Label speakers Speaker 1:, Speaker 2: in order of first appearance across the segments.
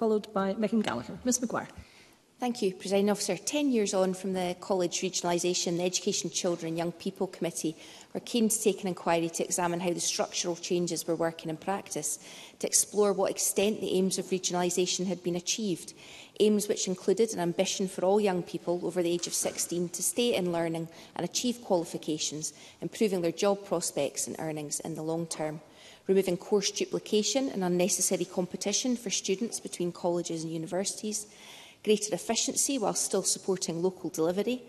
Speaker 1: followed by Megan Gallagher. Ms Maguire.
Speaker 2: Thank you, Presiding Officer. 10 years on from the College Regionalisation, the Education, Children and Young People Committee were keen to take an inquiry to examine how the structural changes were working in practice, to explore what extent the aims of regionalisation had been achieved, aims which included an ambition for all young people over the age of 16 to stay in learning and achieve qualifications, improving their job prospects and earnings in the long term, removing course duplication and unnecessary competition for students between colleges and universities, greater efficiency while still supporting local delivery,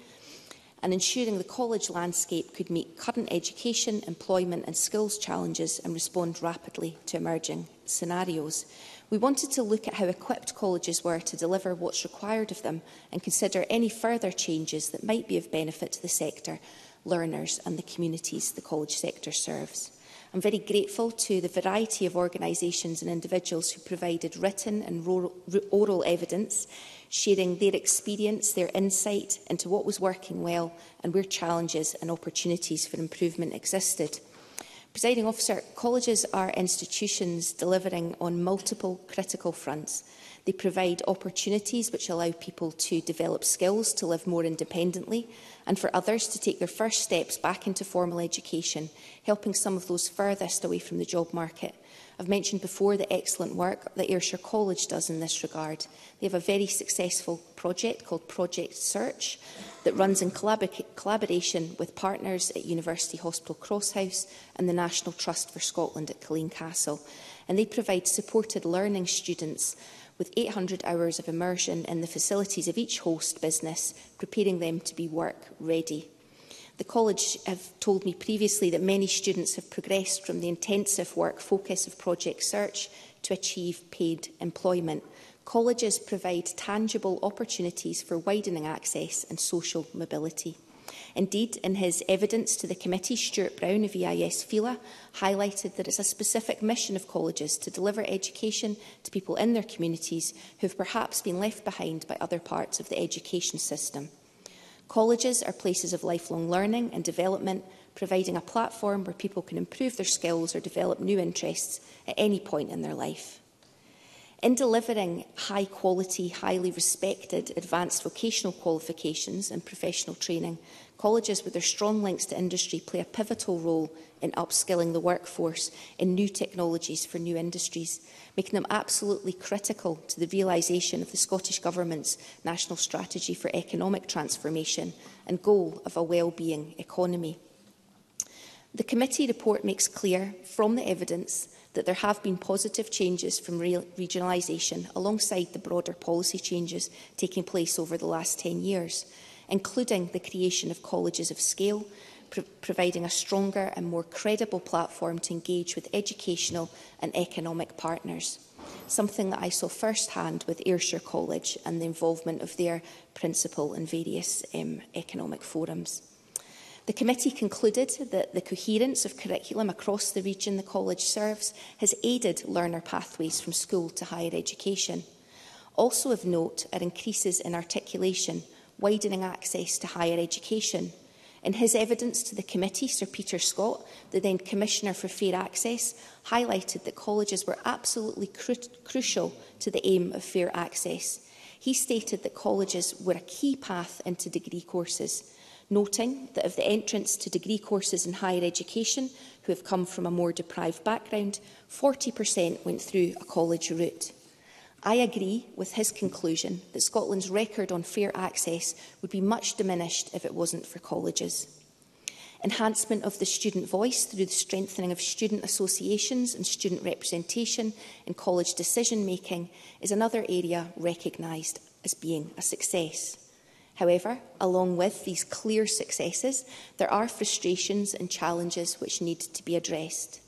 Speaker 2: and ensuring the college landscape could meet current education, employment and skills challenges and respond rapidly to emerging scenarios. We wanted to look at how equipped colleges were to deliver what's required of them and consider any further changes that might be of benefit to the sector, learners and the communities the college sector serves. I'm very grateful to the variety of organisations and individuals who provided written and oral evidence, sharing their experience, their insight into what was working well and where challenges and opportunities for improvement existed. Presiding Officer, colleges are institutions delivering on multiple critical fronts. They provide opportunities which allow people to develop skills to live more independently and for others to take their first steps back into formal education, helping some of those furthest away from the job market. I've mentioned before the excellent work that Ayrshire College does in this regard. They have a very successful project called Project Search that runs in collaboration with partners at University Hospital Crosshouse and the National Trust for Scotland at Killeen Castle. And they provide supported learning students with 800 hours of immersion in the facilities of each host business, preparing them to be work-ready. The college have told me previously that many students have progressed from the intensive work focus of Project Search to achieve paid employment. Colleges provide tangible opportunities for widening access and social mobility. Indeed, in his evidence to the committee, Stuart Brown of EIS FILA highlighted that it's a specific mission of colleges to deliver education to people in their communities who have perhaps been left behind by other parts of the education system. Colleges are places of lifelong learning and development, providing a platform where people can improve their skills or develop new interests at any point in their life. In delivering high-quality, highly respected advanced vocational qualifications and professional training, colleges with their strong links to industry play a pivotal role in upskilling the workforce in new technologies for new industries, making them absolutely critical to the realisation of the Scottish Government's National Strategy for Economic Transformation and goal of a well-being economy. The committee report makes clear from the evidence that there have been positive changes from regionalisation alongside the broader policy changes taking place over the last 10 years, including the creation of colleges of scale, providing a stronger and more credible platform to engage with educational and economic partners, something that I saw firsthand with Ayrshire College and the involvement of their principal in various economic forums. The committee concluded that the coherence of curriculum across the region the college serves has aided learner pathways from school to higher education. Also of note are increases in articulation, widening access to higher education. In his evidence to the committee, Sir Peter Scott, the then Commissioner for Fair Access, highlighted that colleges were absolutely crucial to the aim of fair access. He stated that colleges were a key path into degree courses, noting that of the entrants to degree courses in higher education who have come from a more deprived background, 40% went through a college route. I agree with his conclusion that Scotland's record on fair access would be much diminished if it wasn't for colleges. Enhancement of the student voice through the strengthening of student associations and student representation in college decision-making is another area recognised as being a success. However, along with these clear successes, there are frustrations and challenges which need to be addressed.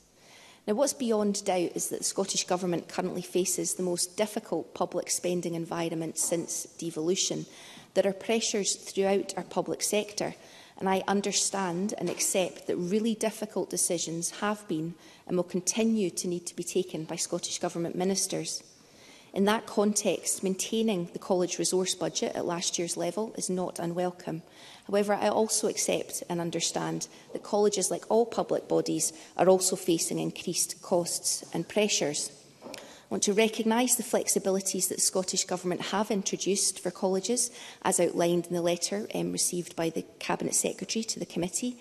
Speaker 2: Now, what's beyond doubt is that the Scottish Government currently faces the most difficult public spending environment since devolution. There are pressures throughout our public sector, and I understand and accept that really difficult decisions have been and will continue to need to be taken by Scottish Government ministers. In that context, maintaining the college resource budget at last year's level is not unwelcome. However, I also accept and understand that colleges, like all public bodies, are also facing increased costs and pressures. I want to recognise the flexibilities that the Scottish Government have introduced for colleges, as outlined in the letter received by the Cabinet Secretary to the committee.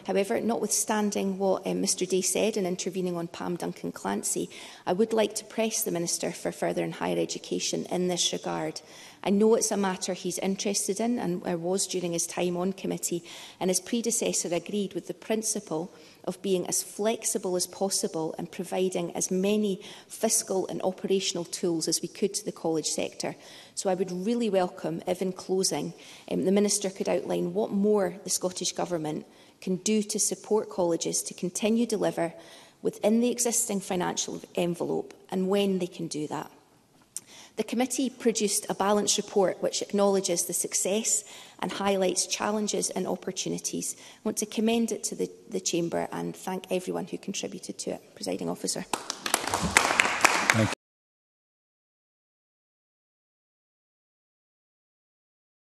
Speaker 2: However, notwithstanding what Mr Day said in intervening on Pam Duncan-Clancy, I would like to press the Minister for Further and Higher Education in this regard. I know it's a matter he's interested in and was during his time on committee, and his predecessor agreed with the principle of being as flexible as possible and providing as many fiscal and operational tools as we could to the college sector. So I would really welcome if, in closing, the Minister could outline what more the Scottish Government can do to support colleges to continue deliver within the existing financial envelope and when they can do that. The committee produced a balanced report which acknowledges the success and highlights challenges and opportunities. I want to commend it to the Chamber and thank everyone who contributed to it. Presiding Officer.